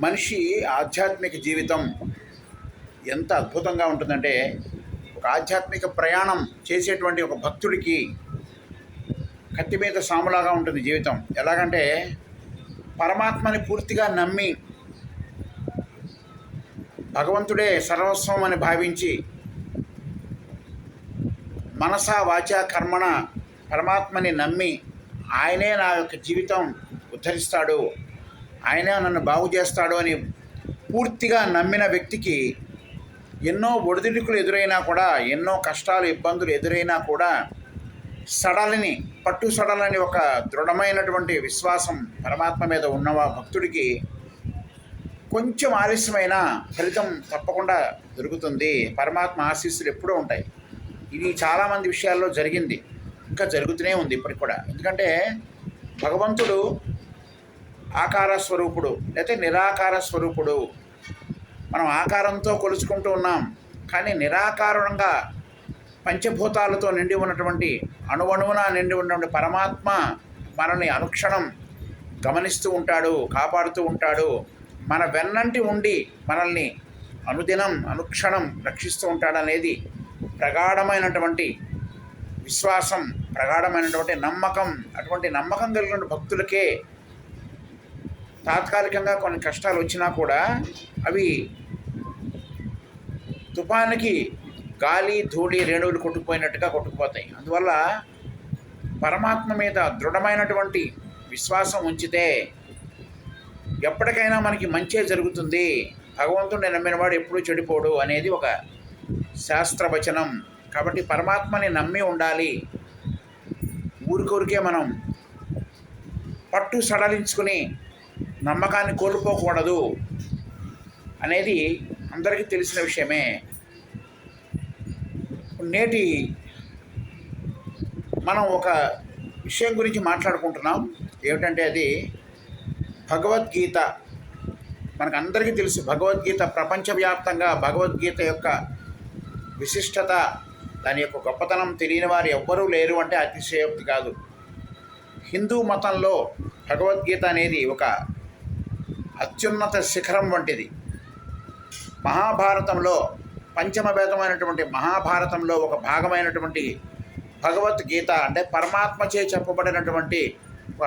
మనిషి ఆధ్యాత్మిక జీవితం ఎంత అద్భుతంగా ఉంటుందంటే, ఒక ఆధ్యాత్మిక ప్రయాణం చేసేటువంటి ఒక భక్తుడికి కత్తి మీద సాములాగా ఉంటుంది జీవితం. ఎలాగంటే, పరమాత్మని పూర్తిగా నమ్మి భగవంతుడే సర్వస్వం అని భావించి మనసా వాచా కర్మణ పరమాత్మని నమ్మి ఆయనే నా యొక్క జీవితం ఉద్ధరిస్తాడు, ఆయనే నన్ను బాగు చేస్తాడు అని పూర్తిగా నమ్మిన వ్యక్తికి ఎన్నో ఒడిదుడుకులు ఎదురైనా కూడా, ఎన్నో కష్టాలు ఇబ్బందులు ఎదురైనా కూడా పట్టు సడలని ఒక దృఢమైనటువంటి విశ్వాసం పరమాత్మ మీద ఉన్న భక్తుడికి కొంచెం ఆలస్యమైన ఫలితం తప్పకుండా దొరుకుతుంది. పరమాత్మ ఆశీస్సులు ఎప్పుడూ ఉంటాయి. ఇది చాలామంది విషయాల్లో జరిగింది, ఇంకా జరుగుతూనే ఉంది ఇప్పటికి కూడా. ఎందుకంటే భగవంతుడు ఆకార స్వరూపుడు, లేకపోతే నిరాకార స్వరూపుడు. మనం ఆకారంతో కొలుచుకుంటూ ఉన్నాం, కానీ నిరాకారంగా పంచభూతాలతో నిండి ఉన్నటువంటి అణువణువున నిండి ఉన్నటువంటి పరమాత్మ మనల్ని అనుక్షణం గమనిస్తూ ఉంటాడు, కాపాడుతూ ఉంటాడు. మన వెన్నంటి ఉండి మనల్ని అనుదినం అనుక్షణం రక్షిస్తూ ఉంటాడు అనేది ప్రగాఢమైనటువంటి విశ్వాసం, ప్రగాఢమైనటువంటి నమ్మకం. అటువంటి నమ్మకం కలిగిన భక్తులకే తాత్కాలికంగా కొన్ని కష్టాలు వచ్చినా కూడా అవి తుఫానికి గాలి ధూళి రేణువులు కొట్టుకుపోయినట్టుగా కొట్టుకుపోతాయి. అందువల్ల పరమాత్మ మీద దృఢమైనటువంటి విశ్వాసం ఉంచితే ఎప్పటికైనా మనకి మంచే జరుగుతుంది. భగవంతుడిని నమ్మినవాడు ఎప్పుడూ చెడిపోడు అనేది ఒక శాస్త్రవచనం. కాబట్టి పరమాత్మని నమ్మి ఉండాలి. ఊరికొరికే మనం పట్టు సడలించుకుని నమ్మకాన్ని కోల్పోకూడదు అనేది అందరికీ తెలిసిన విషయమే. నేటి మనం ఒక విషయం గురించి మాట్లాడుకుంటున్నాం. ఏమిటంటే అది భగవద్గీత. మనకు అందరికీ తెలుసు భగవద్గీత ప్రపంచవ్యాప్తంగా భగవద్గీత యొక్క విశిష్టత, దాని యొక్క గొప్పతనం తెలియని వారు ఎవ్వరూ లేరు అంటే అతిశయోక్తి కాదు. హిందూ మతంలో భగవద్గీత అనేది ఒక అత్యున్నత శిఖరం వంటిది. మహాభారతంలో పంచమ వేదమైనటువంటి మహాభారతంలో ఒక భాగమైనటువంటి భగవద్గీత అంటే పరమాత్మచే చెప్పబడినటువంటి ఒక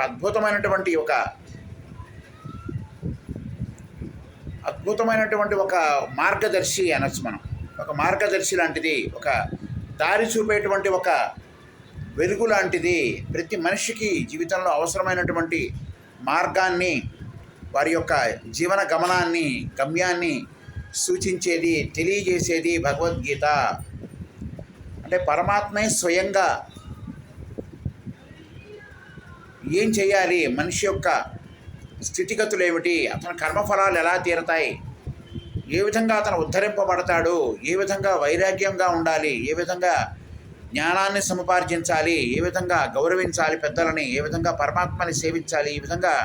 అద్భుతమైనటువంటి ఒక మార్గదర్శి అనొచ్చు మనం. ఒక మార్గదర్శి లాంటిది, ఒక దారి చూపేటువంటి ఒక వెలుగు లాంటిది. ప్రతి మనిషికి జీవితంలో అవసరమైనటువంటి మార్గాన్ని, వారి యొక్క జీవన గమ్యాన్ని సూచించేది, తెలియజేసేది భగవద్గీత. అంటే పరమాత్మే స్వయంగా ఏం చేయాలి, మనిషి యొక్క స్థితిగతులు ఏమిటి, అతని కర్మఫలాలు ఎలా తీరతాయి, ఏ విధంగా అతను ఉద్ధరింపబడతాడు, ఏ విధంగా వైరాగ్యంగా ఉండాలి, ఏ విధంగా జ్ఞానాన్ని సముపార్జించాలి, ఏ విధంగా గౌరవించాలి పెద్దలని, ఏ విధంగా పరమాత్మని సేవించాలి, ఈ విధంగా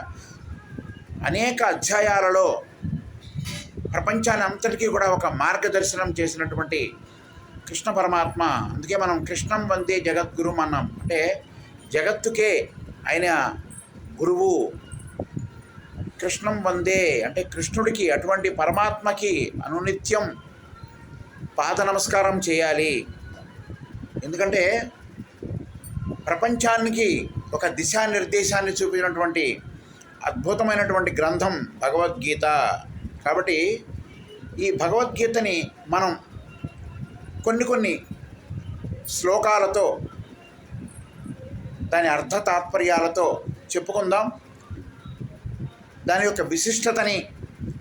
అనేక అధ్యాయాలలో ప్రపంచాన్ని అంతటికీ కూడా ఒక మార్గదర్శనం చేసినటువంటి కృష్ణ పరమాత్మ. అందుకే మనం కృష్ణం వందే జగద్గురు అన్నాం. అంటే జగత్తుకే ఆయన గురువు. కృష్ణం వందే అంటే కృష్ణుడికి, అటువంటి పరమాత్మకి అనునిత్యం పాద నమస్కారం చేయాలి. ఎందుకంటే ప్రపంచానికి ఒక దిశానిర్దేశాన్ని చూపినటువంటి అద్భుతమైనటువంటి గ్రంథం భగవద్గీత. కాబట్టి ఈ భగవద్గీతని మనం కొన్ని శ్లోకాలతో, దాని అర్థ తాత్పర్యాలతో చెప్పుకుందాం. దాని యొక్క విశిష్టతని,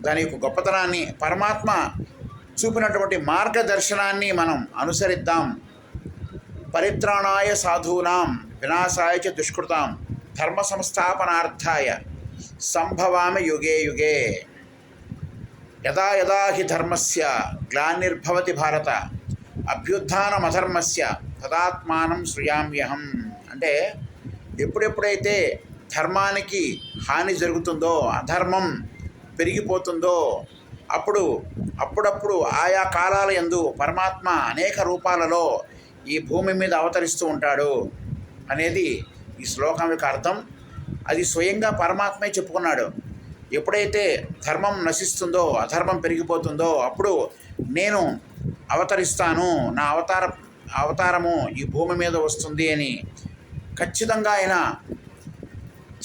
దాని యొక్క గొప్పతనాన్ని, పరమాత్మ చూపినటువంటి మార్గదర్శనాన్ని మనం అనుసరిద్దాం. పరిత్రాణాయ సాధూనాం వినాశాయ చ దుష్కృతాం ధర్మ సంస్థాపనార్థాయ సంభవామి యుగే యుగే. యదా యదా హి ధర్మస్య గ్లానిర్భవతి భారత అభ్యుత్థానమధర్మస్య తదాత్మానం శ్రుయామ్యహం. అంటే ఎప్పుడెప్పుడైతే ధర్మానికి హాని జరుగుతుందో, అధర్మం పెరిగిపోతుందో, అప్పుడప్పుడు ఆయా కాలాల యందు పరమాత్మ అనేక రూపాలలో ఈ భూమి మీద అవతరిస్తూ ఉంటాడు అనేది ఈ శ్లోకం యొక్క అర్థం. అది స్వయంగా పరమాత్మే చెప్పుకున్నాడు. ఎప్పుడైతే ధర్మం నశిస్తుందో, అధర్మం పెరిగిపోతుందో అప్పుడు నేను అవతరిస్తాను, నా అవతారము ఈ భూమి మీద వస్తుంది అని ఖచ్చితంగా ఆయన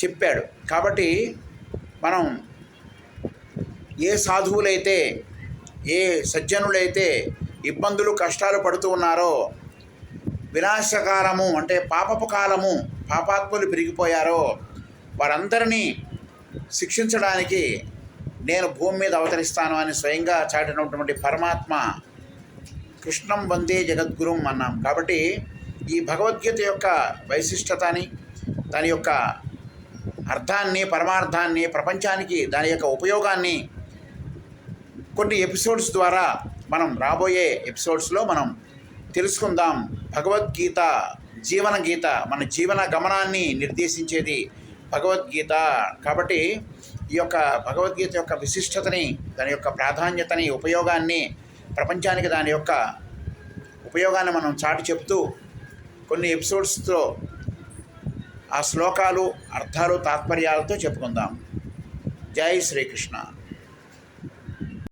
చెప్పాడు. కాబట్టి మనం ఏ సాధువులైతే, ఏ సజ్జనులైతే ఇబ్బందులు కష్టాలు పడుతూ ఉన్నారో, వినాశకాలము అంటే పాపపు కాలము, పాపాత్ములు పెరిగిపోయారో వారందరినీ శిక్షించడానికి నేను భూమి మీద అవతరిస్తాను అని స్వయంగా చాటినటువంటి పరమాత్మ కృష్ణం వందే జగద్గురుం అన్నాం. కాబట్టి ఈ భగవద్గీత యొక్క వైశిష్టతని, దాని యొక్క అర్థాన్ని, పరమార్థాన్ని, ప్రపంచానికి దాని యొక్క ఉపయోగాన్ని కొన్ని ఎపిసోడ్స్ ద్వారా మనం రాబోయే ఎపిసోడ్స్లో మనం తెలుసుకుందాం. భగవద్గీత జీవన గీత, మన జీవన గమనాన్ని నిర్దేశించేది భగవద్గీత. కాబట్టి ఈ యొక్క భగవద్గీత యొక్క విశిష్టతని, దాని యొక్క ప్రాధాన్యతని, ఉపయోగాన్ని, ప్రపంచానికి దాని యొక్క ఉపయోగాన్ని మనం చాటి చెప్తూ కొన్ని ఎపిసోడ్స్తో ఆ శ్లోకాలు, అర్థాలు, తాత్పర్యాలతో చెప్పుకుందాం. జై శ్రీకృష్ణ.